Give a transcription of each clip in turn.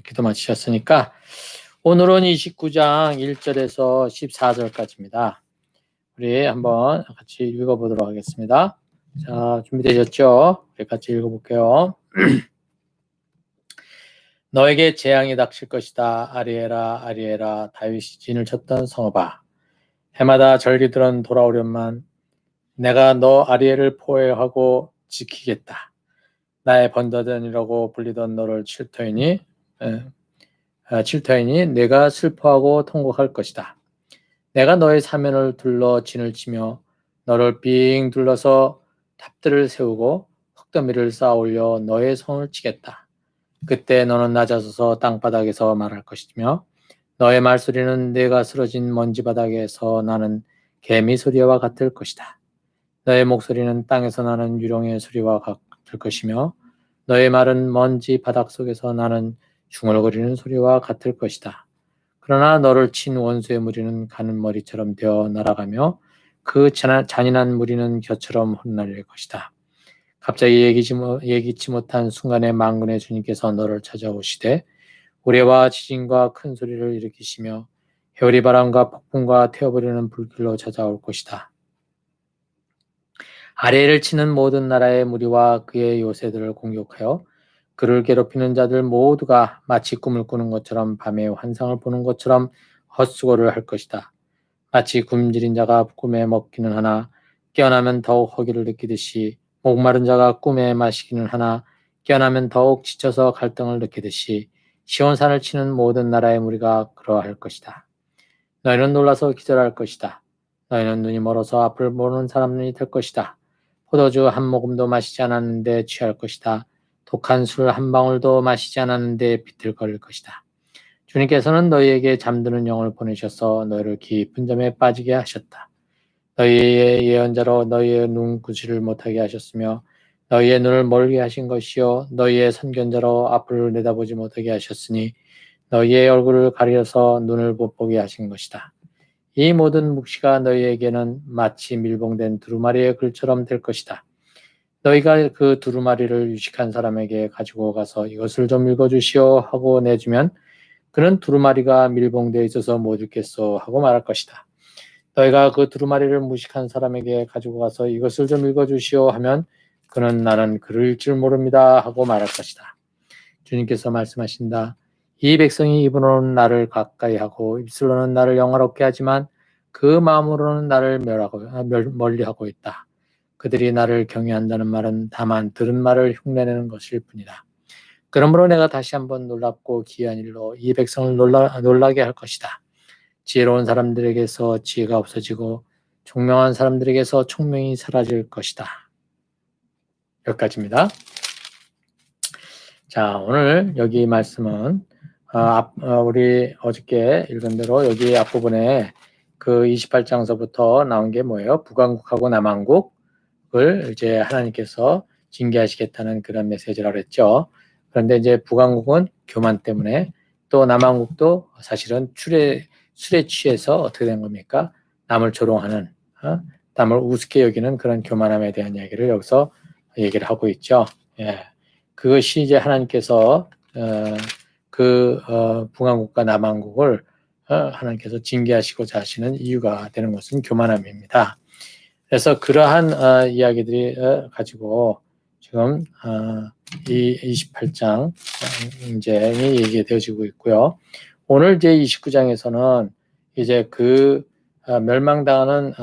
기도 마치셨으니까 오늘은 29장 1절에서 14절까지입니다. 우리 한번 같이 읽어보도록 하겠습니다. 자, 준비되셨죠? 우리 같이 읽어볼게요. 너에게 재앙이 닥칠 것이다. 아리에라 아리에라 다윗이 진을 쳤던 성읍아. 해마다 절기들은 돌아오련만 내가 너 아리에를 포획하고 지키겠다. 나의 번다전이라고 불리던 너를 칠터이니 내가 슬퍼하고 통곡할 것이다. 내가 너의 사면을 둘러 진을 치며 너를 빙 둘러서 탑들을 세우고 흙더미를 쌓아 올려 너의 성을 치겠다. 그때 너는 낮아서서 땅바닥에서 말할 것이며 너의 말소리는 내가 쓰러진 먼지바닥에서 나는 개미 소리와 같을 것이다. 너의 목소리는 땅에서 나는 유령의 소리와 같을 것이며 너의 말은 먼지 바닥 속에서 나는 중얼거리는 소리와 같을 것이다. 그러나 너를 친 원수의 무리는 가는 머리처럼 되어 날아가며 그 잔인한 무리는 겨처럼 흩날릴 것이다. 갑자기 예기치 못한 순간에 만군의 주님께서 너를 찾아오시되 우레와 지진과 큰 소리를 일으키시며 회오리 바람과 폭풍과 태워버리는 불길로 찾아올 것이다. 아래를 치는 모든 나라의 무리와 그의 요새들을 공격하여 그를 괴롭히는 자들 모두가 마치 꿈을 꾸는 것처럼 밤에 환상을 보는 것처럼 헛수고를 할 것이다. 마치 굶주린 자가 꿈에 먹기는 하나 깨어나면 더욱 허기를 느끼듯이 목마른 자가 꿈에 마시기는 하나 깨어나면 더욱 지쳐서 갈등을 느끼듯이 시온산을 치는 모든 나라의 무리가 그러할 것이다. 너희는 놀라서 기절할 것이다. 너희는 눈이 멀어서 앞을 보는 사람이 될 것이다. 포도주 한 모금도 마시지 않았는데 취할 것이다. 독한 술 한 방울도 마시지 않았는데 비틀거릴 것이다. 주님께서는 너희에게 잠드는 영을 보내셔서 너희를 깊은 잠에 빠지게 하셨다. 너희의 예언자로 너희의 눈구지를 못하게 하셨으며 너희의 눈을 멀게 하신 것이요 너희의 선견자로 앞을 내다보지 못하게 하셨으니 너희의 얼굴을 가려서 눈을 못 보게 하신 것이다. 이 모든 묵시가 너희에게는 마치 밀봉된 두루마리의 글처럼 될 것이다. 너희가 그 두루마리를 유식한 사람에게 가지고 가서 이것을 좀 읽어주시오 하고 내주면 그는 두루마리가 밀봉되어 있어서 못 읽겠소 하고 말할 것이다. 너희가 그 두루마리를 무식한 사람에게 가지고 가서 이것을 좀 읽어주시오 하면 그는 나는 글을 읽을 줄 모릅니다 하고 말할 것이다. 주님께서 말씀하신다. 이 백성이 입으로는 나를 가까이 하고 입술로는 나를 영화롭게 하지만 그 마음으로는 나를 멀리하고 있다. 그들이 나를 경외한다는 말은 다만 들은 말을 흉내내는 것일 뿐이다. 그러므로 내가 다시 한번 놀랍고 기이한 일로 이 백성을 놀라게 할 것이다. 지혜로운 사람들에게서 지혜가 없어지고 총명한 사람들에게서 총명이 사라질 것이다. 여기까지입니다. 자, 오늘 여기 말씀은 우리 어저께 읽은 대로 여기 앞부분에 그 28장서부터 나온 게 뭐예요? 북왕국하고 남왕국을 이제 하나님께서 징계하시겠다는 그런 메시지라고 했죠. 그런데 이제 북왕국은 교만 때문에 또 남왕국도 사실은 술에 취해서 어떻게 된 겁니까? 남을 조롱하는, 남을 우습게 여기는 그런 교만함에 대한 얘기를 여기서 얘기를 하고 있죠. 예. 그것이 이제 하나님께서 북왕국과 남왕국을 하나님께서 징계하시고자 하시는 이유가 되는 것은 교만함입니다. 그래서 그러한 이야기들이 가지고 지금 이 28장 이제 얘기되어지고 있고요. 오늘 이제 29장에서는 이제 그 멸망당하는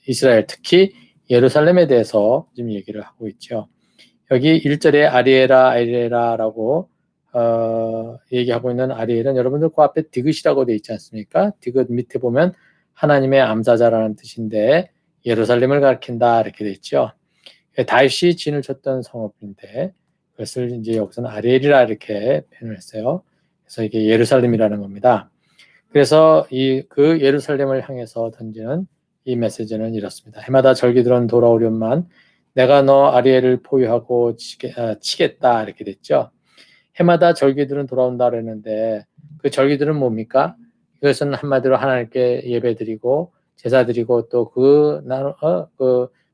이스라엘, 특히 예루살렘에 대해서 지금 얘기를 하고 있죠. 여기 1절에 아리에라라고 얘기하고 있는 아리엘은 여러분들 그 앞에 디귿이라고 되어 있지 않습니까? 디귿 밑에 보면 하나님의 암사자라는 뜻인데 예루살렘을 가리킨다 이렇게 되어 있죠. 다윗이 진을 쳤던 성읍인데 그것을 이제 여기서는 아리엘이라 이렇게 표현을 했어요. 그래서 이게 예루살렘이라는 겁니다. 그래서 그 예루살렘을 향해서 던지는 이 메시지는 이렇습니다. 해마다 절기들은 돌아오련만 내가 너 아리엘을 포위하고 치겠다 이렇게 됐죠. 해마다 절기들은 돌아온다 그랬는데 그 절기들은 뭡니까? 이것은 한마디로 하나님께 예배드리고 제사드리고 또 그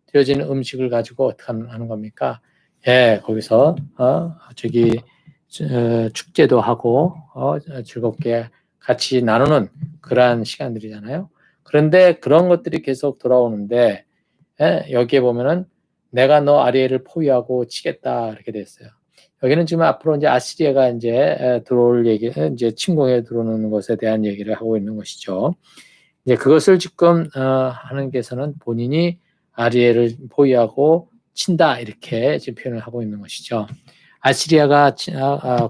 드려지는 음식을 가지고 어떻게 하는 겁니까? 예, 거기서 저기 축제도 하고 즐겁게 같이 나누는 그러한 시간들이잖아요. 그런데 그런 것들이 계속 돌아오는데 여기에 보면은 내가 너 아리엘을 포위하고 치겠다 이렇게 됐어요. 여기는 지금 앞으로 이제 아시리아가 이제 들어올 얘기, 이제 침공에 들어오는 것에 대한 얘기를 하고 있는 것이죠. 이제 그것을 지금 하나님께서는 본인이 아리엘을 포위하고 친다 이렇게 지금 표현을 하고 있는 것이죠. 아시리아가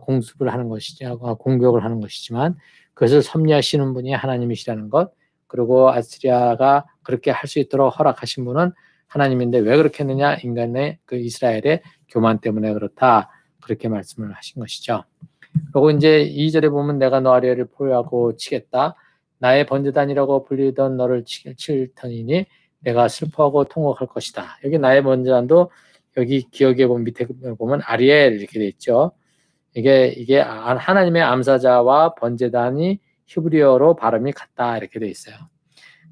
공습을 하는 것이죠. 공격을 하는 것이지만 그것을 섭리하시는 분이 하나님이시라는 것, 그리고 아시리아가 그렇게 할 수 있도록 허락하신 분은 하나님인데 왜 그렇게 했느냐? 인간의 그 이스라엘의 교만 때문에 그렇다. 그렇게 말씀을 하신 것이죠. 그리고 이제 2절에 보면 내가 너 아리엘을 포위하고 치겠다. 나의 번제단이라고 불리던 너를 칠 터이니 내가 슬퍼하고 통곡할 것이다. 여기 나의 번제단도 여기 기억에 보면 밑에 보면 아리엘 이렇게 돼 있죠. 이게 하나님의 암사자와 번제단이 히브리어로 발음이 같다 이렇게 돼 있어요.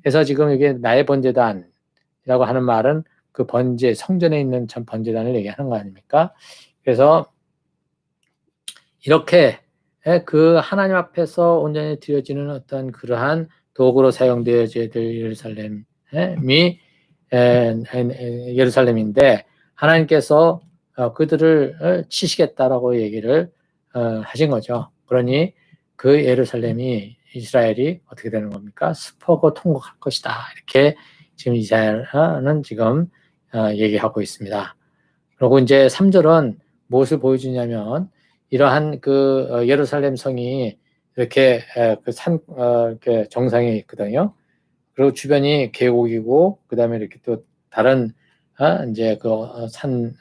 그래서 지금 이게 나의 번제단이라고 하는 말은 그 번제 성전에 있는 전 번제단을 얘기하는 거 아닙니까? 그래서 이렇게 그 하나님 앞에서 온전히 드려지는 어떤 그러한 도구로 사용되어져야 될 예루살렘인데 하나님께서 그들을 치시겠다라고 얘기를 하신 거죠. 그러니 그 예루살렘이 이스라엘이 어떻게 되는 겁니까? 슬퍼하고 통곡할 것이다. 이렇게 지금 이사야는 지금 얘기하고 있습니다. 그리고 이제 3절은 무엇을 보여주냐면 이러한 그 예루살렘 성이 이렇게 그 이렇게 정상에 있거든요. 그리고 주변이 계곡이고 그다음에 이렇게 또 다른 이제 그 산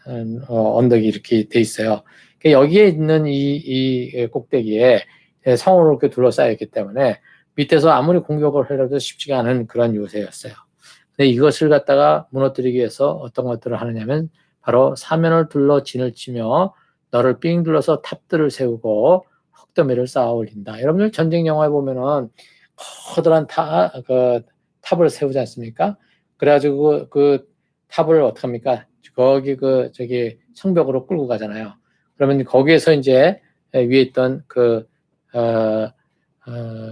언덕이 이렇게 돼 있어요. 여기에 있는 이 꼭대기에 성으로 이렇게 둘러싸여 있기 때문에 밑에서 아무리 공격을 하려도 쉽지가 않은 그런 요새였어요. 근데 이것을 갖다가 무너뜨리기 위해서 어떤 것들을 하느냐면 바로 사면을 둘러 진을 치며 너를 삥 둘러서 탑들을 세우고 흙더미를 쌓아 올린다. 여러분들 전쟁 영화에 보면은 커다란 탑을 세우지 않습니까? 그래가지고 그 탑을 어떡합니까? 거기 저기 성벽으로 끌고 가잖아요. 그러면 거기에서 이제 위에 있던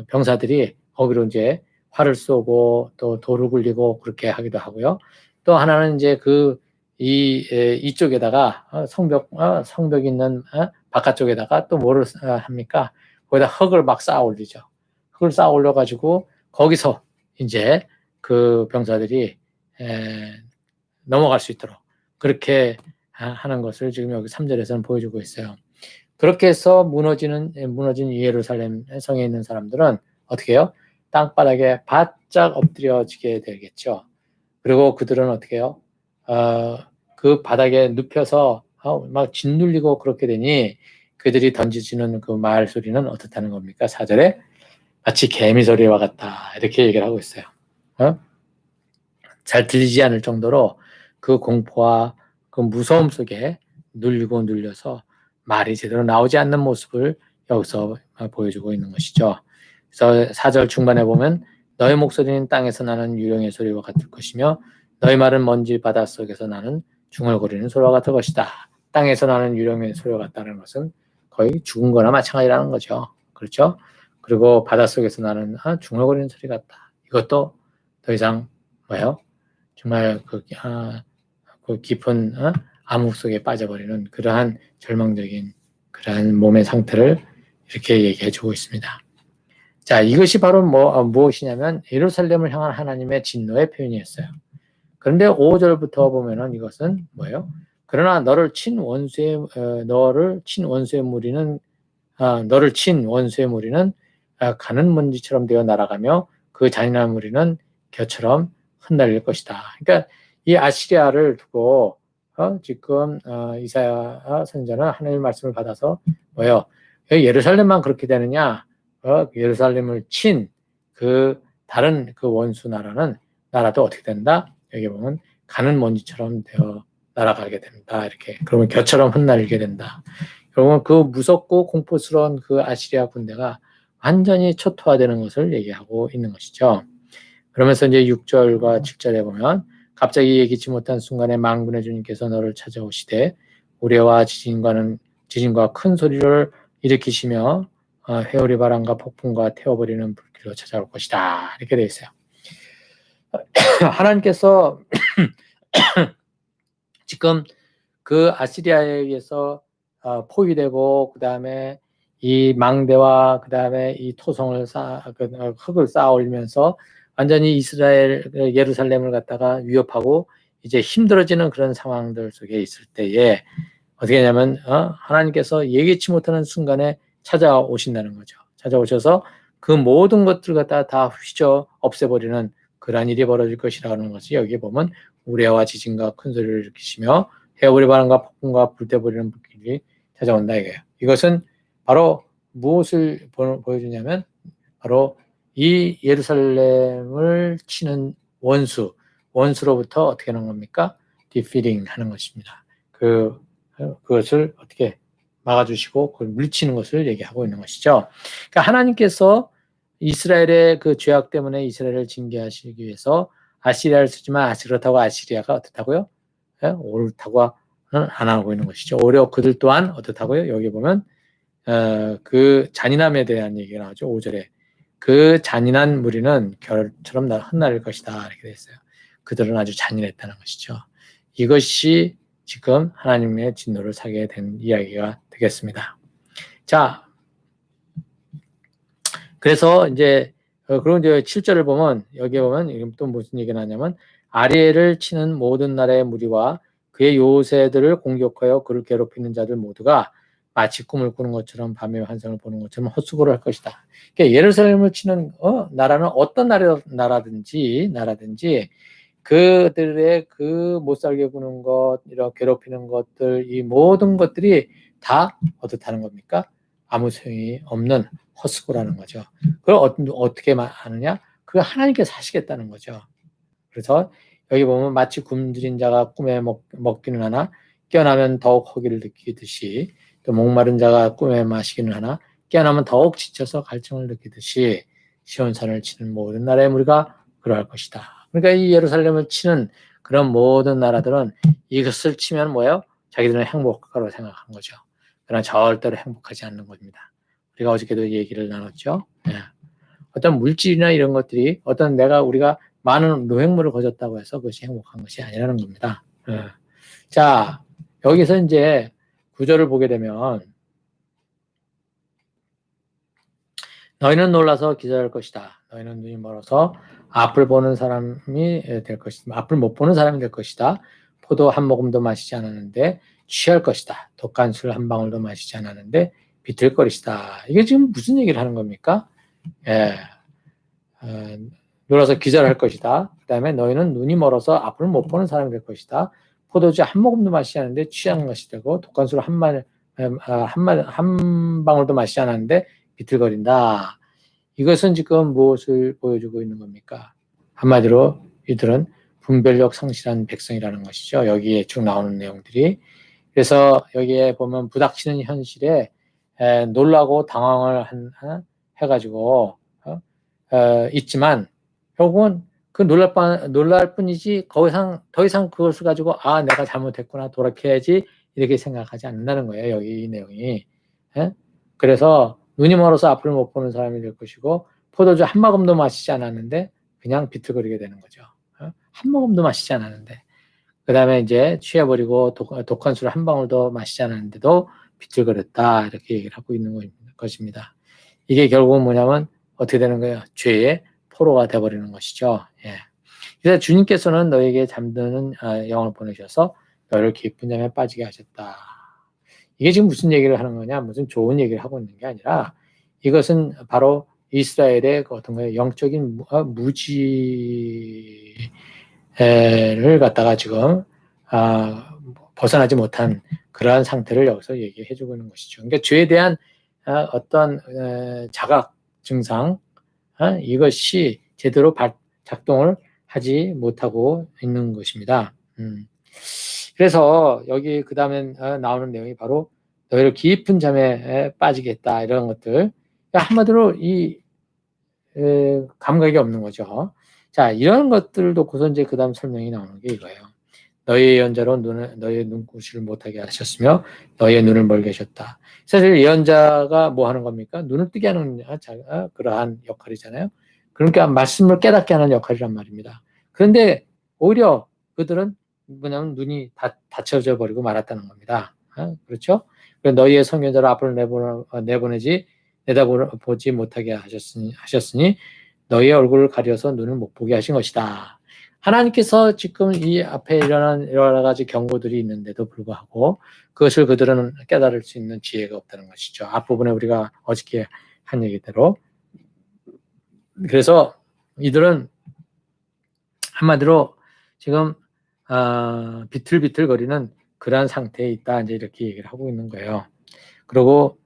병사들이 거기로 이제 활을 쏘고 또 돌을 굴리고 그렇게 하기도 하고요. 또 하나는 이제 이쪽에다가 성벽 있는 바깥쪽에다가 또 뭐를 합니까? 거기다 흙을 막 쌓아 올리죠. 흙을 쌓아 올려 가지고 거기서 이제 그 병사들이 넘어갈 수 있도록 그렇게 하는 것을 지금 여기 3절에서는 보여주고 있어요. 그렇게 해서 무너진 예루살렘 성에 있는 사람들은 어떻게 해요? 땅바닥에 바짝 엎드려지게 되겠죠. 그리고 그들은 어떻게 해요? 그 바닥에 눕혀서 막 짓눌리고 그렇게 되니 그들이 던져지는 그 말 소리는 어떻다는 겁니까? 4절에 마치 개미 소리와 같다 이렇게 얘기를 하고 있어요. 잘 들리지 않을 정도로 그 공포와 그 무서움 속에 눌리고 눌려서 말이 제대로 나오지 않는 모습을 여기서 보여주고 있는 것이죠. 그래서 4절 중반에 보면 너의 목소리는 땅에서 나는 유령의 소리와 같을 것이며 너의 말은 먼지 바닷속에서 나는 중얼거리는 소리와 같을 것이다. 땅에서 나는 유령의 소리와 같다는 것은 거의 죽은 거나 마찬가지라는 거죠. 그렇죠? 그리고 바닷속에서 나는 중얼거리는 소리 같다. 이것도 더 이상 뭐예요? 정말 그 깊은 암흑 속에 빠져버리는 그러한 절망적인 그러한 몸의 상태를 이렇게 얘기해 주고 있습니다. 자, 이것이 바로 무엇이냐면 예루살렘을 향한 하나님의 진노의 표현이었어요. 그런데 5절부터 보면은 이것은 뭐예요? 그러나 너를 친 원수의 무리는 가는 먼지처럼 되어 날아가며 그 잔인한 무리는 겨처럼 흩날릴 것이다. 그러니까 이 아시리아를 두고 지금 이사야 선지자는 하나님의 말씀을 받아서 뭐예요? 예루살렘만 그렇게 되느냐? 예루살렘을 친 그 다른 그 원수 나라도 어떻게 된다? 여기 보면 가는 먼지처럼 되어 날아가게 된다. 이렇게 그러면 겨처럼 흩날리게 된다. 그러면 그 무섭고 공포스러운 그 아시리아 군대가 완전히 초토화되는 것을 얘기하고 있는 것이죠. 그러면서 이제 6절과 7절에 보면 갑자기 예기치 못한 순간에 만군의 주님께서 너를 찾아오시되 우레와 지진과는 지진과 큰 소리를 일으키시며 회오리 바람과 폭풍과 태워버리는 불길로 찾아올 것이다. 이렇게 되어 있어요. 하나님께서 지금 그 아시리아에 의해서 포위되고 그 다음에 이 망대와 그 다음에 이 토성을 흙을 쌓아 올리면서 완전히 이스라엘 예루살렘을 갖다가 위협하고 이제 힘들어지는 그런 상황들 속에 있을 때에 어떻게 하냐면 하나님께서 예기치 못하는 순간에 찾아오신다는 거죠. 찾아오셔서 그 모든 것들 갖다가 다 휘저 없애버리는 그러한 일이 벌어질 것이라는 것이 여기에 보면 우레와 지진과 큰 소리를 일으키시며 회오리 바람과 폭풍과 불태버리는 불길이 찾아온다 이거예요. 이것은 바로 무엇을 보여주냐면 바로 이 예루살렘을 치는 원수로부터 어떻게 하는 겁니까? 디피링 하는 것입니다. 그것을 어떻게 막아주시고 그걸 물리치는 것을 얘기하고 있는 것이죠. 그러니까 하나님께서 이스라엘의 그 죄악 때문에 이스라엘을 징계하시기 위해서 아시리아를 쓰지만 그렇다고 아시리아가 어떻다고요? 옳다고는 안 하고 있는 것이죠. 오히려 그들 또한 어떻다고요? 여기 보면 그 잔인함에 대한 얘기가 나오죠. 5절에 그 잔인한 무리는 겨울처럼 흩날릴 것이다 이렇게 되어 있어요. 그들은 아주 잔인했다는 것이죠. 이것이 지금 하나님의 진노를 사게 된 이야기가 되겠습니다. 자, 그래서 이제 그리고 이제 7절을 보면 여기에 보면 또 무슨 얘기가 나냐면 아리엘을 치는 모든 나라의 무리와 그의 요새들을 공격하여 그를 괴롭히는 자들 모두가 마치 꿈을 꾸는 것처럼 밤의 환상을 보는 것처럼 헛수고를 할 것이다. 그러니까 예루살렘을 치는 나라는 어떤 나라든지 그들의 그 못살게 구는 것, 이런 괴롭히는 것들, 이 모든 것들이 다 어떻다는 겁니까? 아무 소용이 없는 헛수고라는 거죠. 그걸 어떻게 하느냐? 그걸 하나님께서 하시겠다는 거죠. 그래서 여기 보면 마치 굶주린 자가 꿈에 먹기는 하나 깨어나면 더욱 허기를 느끼듯이 또 목마른 자가 꿈에 마시기는 하나 깨어나면 더욱 지쳐서 갈증을 느끼듯이 시온산을 치는 모든 나라의 무리가 그러할 것이다. 그러니까 이 예루살렘을 치는 그런 모든 나라들은 이것을 치면 뭐예요? 자기들은 행복하다고 생각하는 거죠. 그러나 절대로 행복하지 않는 겁니다. 우리가 어저께도 얘기를 나눴죠. 네. 어떤 물질이나 이런 것들이 우리가 많은 노획물을 거뒀다고 해서 그것이 행복한 것이 아니라는 겁니다. 네. 자, 여기서 이제 구절을 보게 되면 너희는 놀라서 기절할 것이다. 너희는 눈이 멀어서 앞을 보는 사람이 될 것이다. 앞을 못 보는 사람이 될 것이다. 포도 한 모금도 마시지 않았는데 취할 것이다. 독한 술 한 방울도 마시지 않았는데 비틀거리시다. 이게 지금 무슨 얘기를 하는 겁니까? 놀라서 기절할 것이다. 그 다음에 너희는 눈이 멀어서 앞을 못 보는 사람이 될 것이다. 포도주 한 모금도 마시지 않았는데 취한 것이 되고 독한 술 한 방울도 마시지 않았는데 비틀거린다. 이것은 지금 무엇을 보여주고 있는 겁니까? 한마디로 이들은 분별력 상실한 백성이라는 것이죠. 여기에 쭉 나오는 내용들이. 그래서 여기에 보면 부닥치는 현실에 놀라고 당황을 해가지고 있지만 결국은 그 놀랄 뿐이지 더 이상 그것을 가지고 내가 잘못했구나 돌이켜야지 이렇게 생각하지 않는다는 거예요. 여기 이 내용이. 그래서 눈이 멀어서 앞을 못 보는 사람이 될 것이고 포도주 한 모금도 마시지 않았는데 그냥 비틀거리게 되는 거죠. 한 모금도 마시지 않았는데 그 다음에 이제 취해버리고 독한 술 한 방울도 마시지 않았는데도 비틀거렸다 이렇게 얘기를 하고 있는 것입니다. 이게 결국은 뭐냐면 어떻게 되는 거예요? 죄의 포로가 돼버리는 것이죠. 그래서 주님께서는 너에게 잠드는 영을 보내셔서 너를 깊은 잠에 빠지게 하셨다. 이게 지금 무슨 얘기를 하는 거냐? 무슨 좋은 얘기를 하고 있는 게 아니라 이것은 바로 이스라엘의 어떤 거예요? 영적인 무지를 갖다가 지금 벗어나지 못한 그러한 상태를 여기서 얘기해 주고 있는 것이죠. 그러니까 죄에 대한 어떤 자각 증상 이것이 제대로 작동을 하지 못하고 있는 것입니다. 그래서 여기 그 다음에 나오는 내용이 바로 너희를 깊은 잠에 빠지겠다 이런 것들. 그러니까 한마디로 이 감각이 없는 거죠. 자, 이런 것들도 고선 이제 그 다음 설명이 나오는 게 이거예요. 너희의 예언자로 너희의 눈구시를 못하게 하셨으며 너희의 눈을 멀게 하셨다. 사실 예언자가 뭐 하는 겁니까? 눈을 뜨게 하는 그러한 역할이잖아요. 그러니까 말씀을 깨닫게 하는 역할이란 말입니다. 그런데 오히려 그들은 뭐냐면 눈이 닫혀져 버리고 말았다는 겁니다. 그렇죠? 너희의 선견자로 앞을 내보내지 내다보지 못하게 하셨으니 너희의 얼굴을 가려서 눈을 못 보게 하신 것이다. 하나님께서 지금 이 앞에 일어난 여러 가지 경고들이 있는데도 불구하고 그것을 그들은 깨달을 수 있는 지혜가 없다는 것이죠. 앞부분에 우리가 어저께 한 얘기대로. 그래서 이들은 한마디로 지금 비틀비틀거리는 그러한 상태에 있다. 이제 이렇게 얘기를 하고 있는 거예요. 그리고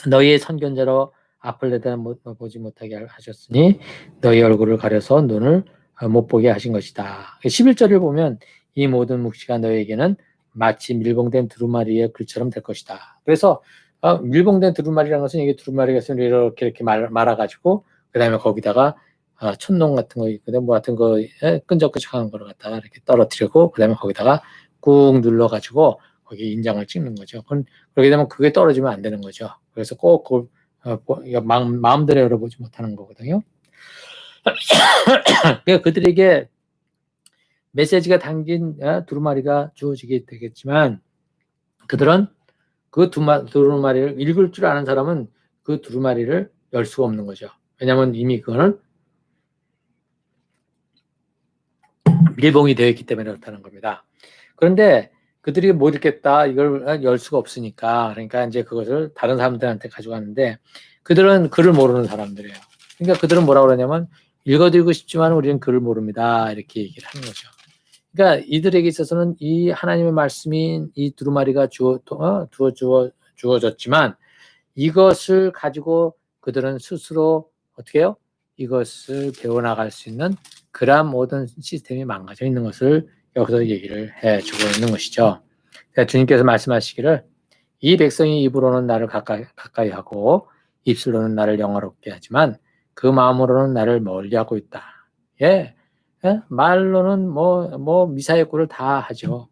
너희의 선견자로 앞을 내다보지 못하게 하셨으니 너희 얼굴을 가려서 눈을 못 보게 하신 것이다. 11절을 보면 이 모든 묵시가 너희에게는 마치 밀봉된 두루마리의 글처럼 될 것이다. 그래서 밀봉된 두루마리라는 것은 이게 두루마리가 이렇게 말아가지고 그 다음에 거기다가 촛농 같은 거 있거든, 뭐 같은 거 끈적끈적한 거를 갖다가 이렇게 떨어뜨리고 그 다음에 거기다가 꾹 눌러가지고 거기 인장을 찍는 거죠. 그렇게 되면 그게 떨어지면 안 되는 거죠. 그래서 꼭 그걸 마음대로 열어보지 못하는 거거든요. 그러니까 그들에게 메시지가 담긴 두루마리가 주어지게 되겠지만 그들은 그 두루마리를 읽을 줄 아는 사람은 그 두루마리를 열 수가 없는 거죠. 왜냐하면 이미 그거는 밀봉이 되어 있기 때문에 그렇다는 겁니다. 그런데 그들이 못 읽겠다, 이걸 열 수가 없으니까, 그러니까 이제 그것을 다른 사람들한테 가져가는데, 그들은 글을 모르는 사람들이에요. 그러니까 그들은 뭐라고 그러냐면, 읽어드리고 싶지만 우리는 글을 모릅니다. 이렇게 얘기를 하는 거죠. 그러니까 이들에게 있어서는 이 하나님의 말씀인 이 두루마리가 주어졌지만, 이것을 가지고 그들은 스스로 어떻게 해요? 이것을 배워나갈 수 있는 그러한 모든 시스템이 망가져 있는 것을 여기서 얘기를 해주고 있는 것이죠. 주님께서 말씀하시기를 이 백성이 입으로는 나를 가까이 하고 입술로는 나를 영화롭게 하지만 그 마음으로는 나를 멀리하고 있다. 예, 말로는 뭐 미사역구를 다 하죠.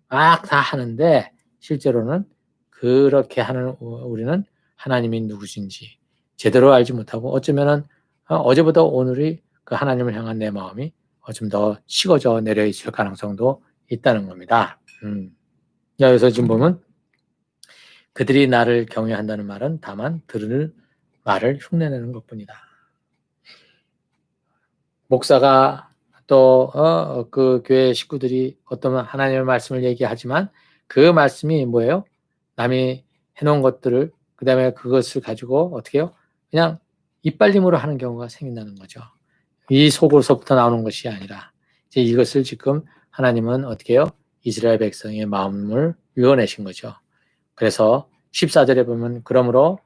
막 다 하는데 실제로는 그렇게 하는 우리는 하나님이 누구신지 제대로 알지 못하고 어쩌면은 어제보다 오늘이 그 하나님을 향한 내 마음이 좀 더 식어져 내려 있을 가능성도 있다는 겁니다. 여기서 지금 보면 그들이 나를 경외한다는 말은 다만 들을 말을 흉내내는 것뿐이다. 목사가 또 그 교회 식구들이 어떤 하나님의 말씀을 얘기하지만 그 말씀이 뭐예요? 남이 해놓은 것들을 그 다음에 그것을 가지고 어떻게 해요? 그냥 이빨림으로 하는 경우가 생긴다는 거죠. 이 속으로서부터 나오는 것이 아니라 이제 이것을 지금 하나님은 어떻게 해요? 이스라엘 백성의 마음을 읽어내신 거죠. 그래서 14절에 보면 그러므로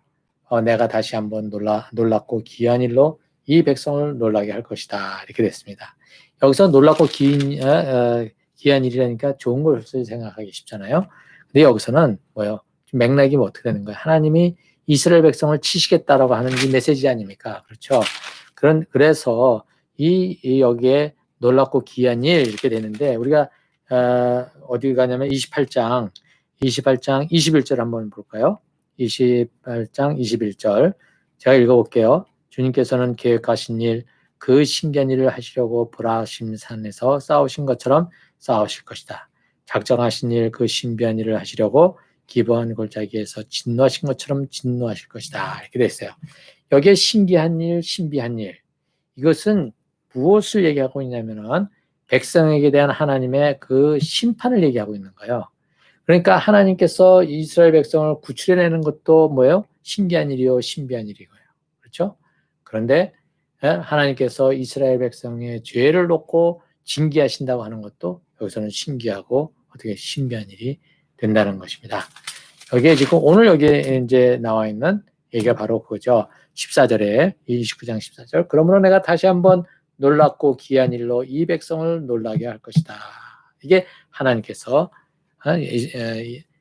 내가 다시 한번 놀랍고 기이한 일로 이 백성을 놀라게 할 것이다. 이렇게 됐습니다. 여기서 놀랍고 기이한 일이라니까 좋은 것을 생각하기 쉽잖아요. 근데 여기서는 뭐예요? 맥락이 어떻게 되는 거예요? 하나님이 이스라엘 백성을 치시겠다라고 하는 이 메시지 아닙니까? 그렇죠? 그래서 여기에 놀랍고 기이한 일 이렇게 되는데 우리가 어디 가냐면 28장 21절 한번 볼까요? 28장 21절 제가 읽어볼게요. 주님께서는 계획하신 일, 그 신기한 일을 하시려고 보라심산에서 싸우신 것처럼 싸우실 것이다. 작정하신 일, 그 신비한 일을 하시려고 기브한 골짜기에서 진노하신 것처럼 진노하실 것이다. 이렇게 돼 있어요. 여기에 신기한 일, 신비한 일. 이것은 무엇을 얘기하고 있냐면은 백성에게 대한 하나님의 그 심판을 얘기하고 있는 거예요. 그러니까 하나님께서 이스라엘 백성을 구출해내는 것도 뭐예요? 신기한 일이요, 신비한 일이고요. 그렇죠? 그런데 하나님께서 이스라엘 백성의 죄를 놓고 징계하신다고 하는 것도 여기서는 신기하고 어떻게 신비한 일이 된다는 것입니다. 여기에 지금 오늘 여기에 이제 나와 있는 얘기가 바로 그거죠. 14절에 29장 14절. 그러므로 내가 다시 한번 놀랍고 기이한 일로 이 백성을 놀라게 할 것이다. 이게 하나님께서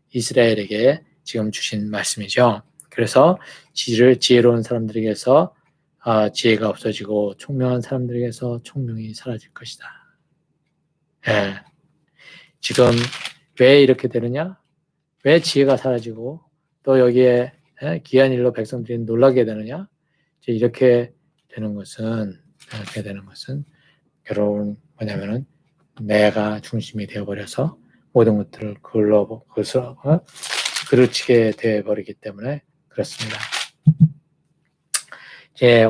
이스라엘에게 지금 주신 말씀이죠. 그래서 지혜로운 사람들에게서 지혜가 없어지고 총명한 사람들에게서 총명이 사라질 것이다. 예. 지금 왜 이렇게 되느냐? 왜 지혜가 사라지고 또 여기에 귀한 일로 백성들이 놀라게 되느냐? 이렇게 되는 것은 결국은 뭐냐면은 내가 중심이 되어버려서 모든 것들을 그것으로 그르치게 되어버리기 때문에 그렇습니다.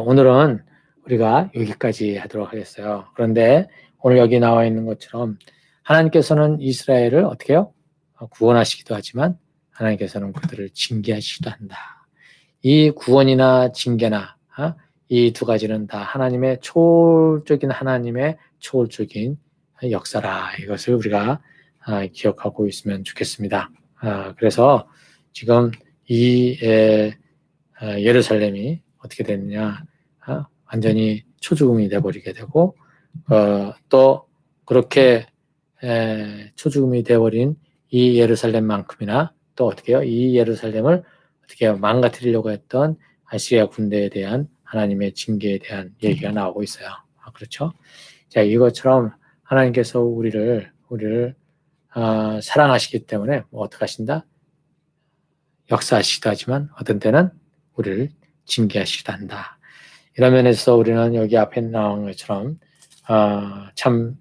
오늘은 우리가 여기까지 하도록 하겠어요. 그런데 오늘 여기 나와 있는 것처럼 하나님께서는 이스라엘을 어떻게 해요? 구원하시기도 하지만 하나님께서는 그들을 징계하시기도 한다. 이 구원이나 징계나 이 두 가지는 다 하나님의 초월적인 역사라. 이것을 우리가 기억하고 있으면 좋겠습니다. 그래서 지금 이 예루살렘이 어떻게 됐느냐? 완전히 초죽음이 돼버리게 되고 또 그렇게 초죽음이 돼버린 이 예루살렘만큼이나 또 어떻게 해요? 이 예루살렘을 어떻게 해요? 망가뜨리려고 했던 아시리아 군대에 대한 하나님의 징계에 대한 얘기가 나오고 있어요. 그렇죠? 자, 이것처럼 하나님께서 우리를 사랑하시기 때문에 어떻게 하신다? 역사하시기도 하지만 어떤 때는 우리를 징계하시기도 한다. 이런 면에서 우리는 여기 앞에 나온 것처럼 참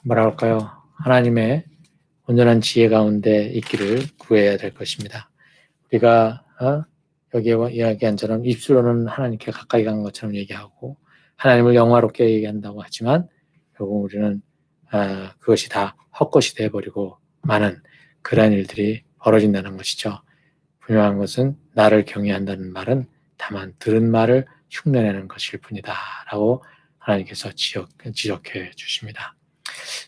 뭐라 할까요? 하나님의 온전한 지혜 가운데 있기를 구해야 될 것입니다. 우리가 여기에 이야기한 처럼 입술로는 하나님께 가까이 간 것처럼 얘기하고 하나님을 영화롭게 얘기한다고 하지만 결국 우리는 그것이 다 헛것이 되어버리고 많은 그러한 일들이 벌어진다는 것이죠. 분명한 것은 나를 경외한다는 말은 다만 들은 말을 흉내내는 것일 뿐이다 라고 하나님께서 지적해 주십니다.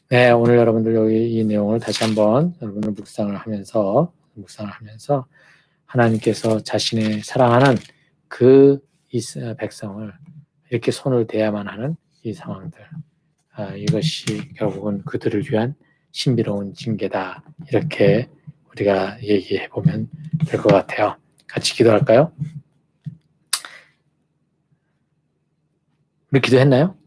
네, 오늘 여러분들 여기 이 내용을 다시 한번 여러분들 묵상을 하면서 하나님께서 자신의 사랑하는 그 백성을 이렇게 손을 대야만 하는 이 상황들, 이것이 결국은 그들을 위한 신비로운 징계다. 이렇게 우리가 얘기해 보면 될 것 같아요. 같이 기도할까요? 우리 기도했나요?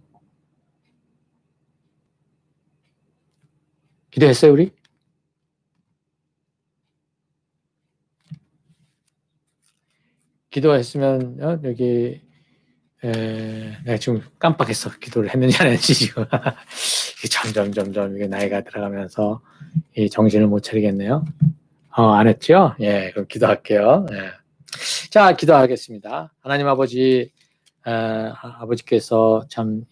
기도했어요, 우리? 기도했으면 여기 내가 지금 깜빡했어. 기도를 했는지 안 했는지 지금 점점 이게 나이가 들어가면서 이 정신을 못 차리겠네요. 안 했죠? 예, 그럼 기도할게요. 예. 자, 기도하겠습니다. 하나님 아버지, 아버지께서 참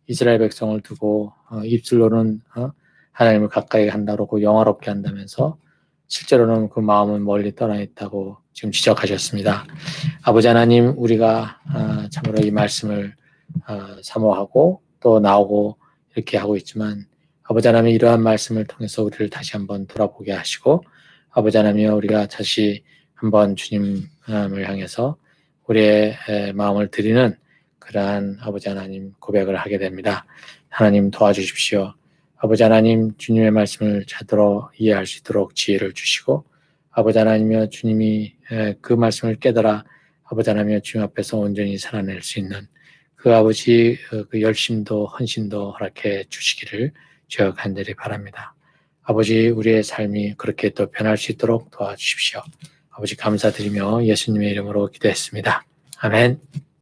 이스라엘 백성을 두고 입술로는 하나님을 가까이 한다고 영화롭게 한다면서 실제로는 그 마음은 멀리 떠나 있다고 지금 지적하셨습니다. 아버지 하나님, 우리가 참으로 이 말씀을 사모하고 또 나오고 이렇게 하고 있지만 아버지 하나님 이러한 말씀을 통해서 우리를 다시 한번 돌아보게 하시고 아버지 하나님이여 우리가 다시 한번 주님을 향해서 우리의 마음을 드리는 그러한 아버지 하나님 고백을 하게 됩니다. 하나님 도와주십시오. 아버지 하나님 주님의 말씀을 제대로 이해할 수 있도록 지혜를 주시고 아버지 하나님이여 주님이 그 말씀을 깨달아 아버지 하나님이여 주님 앞에서 온전히 살아낼 수 있는 그 아버지 그 열심도 헌신도 허락해 주시기를 주여 간절히 바랍니다. 아버지 우리의 삶이 그렇게 또 변할 수 있도록 도와주십시오. 아버지 감사드리며 예수님의 이름으로 기도했습니다. 아멘.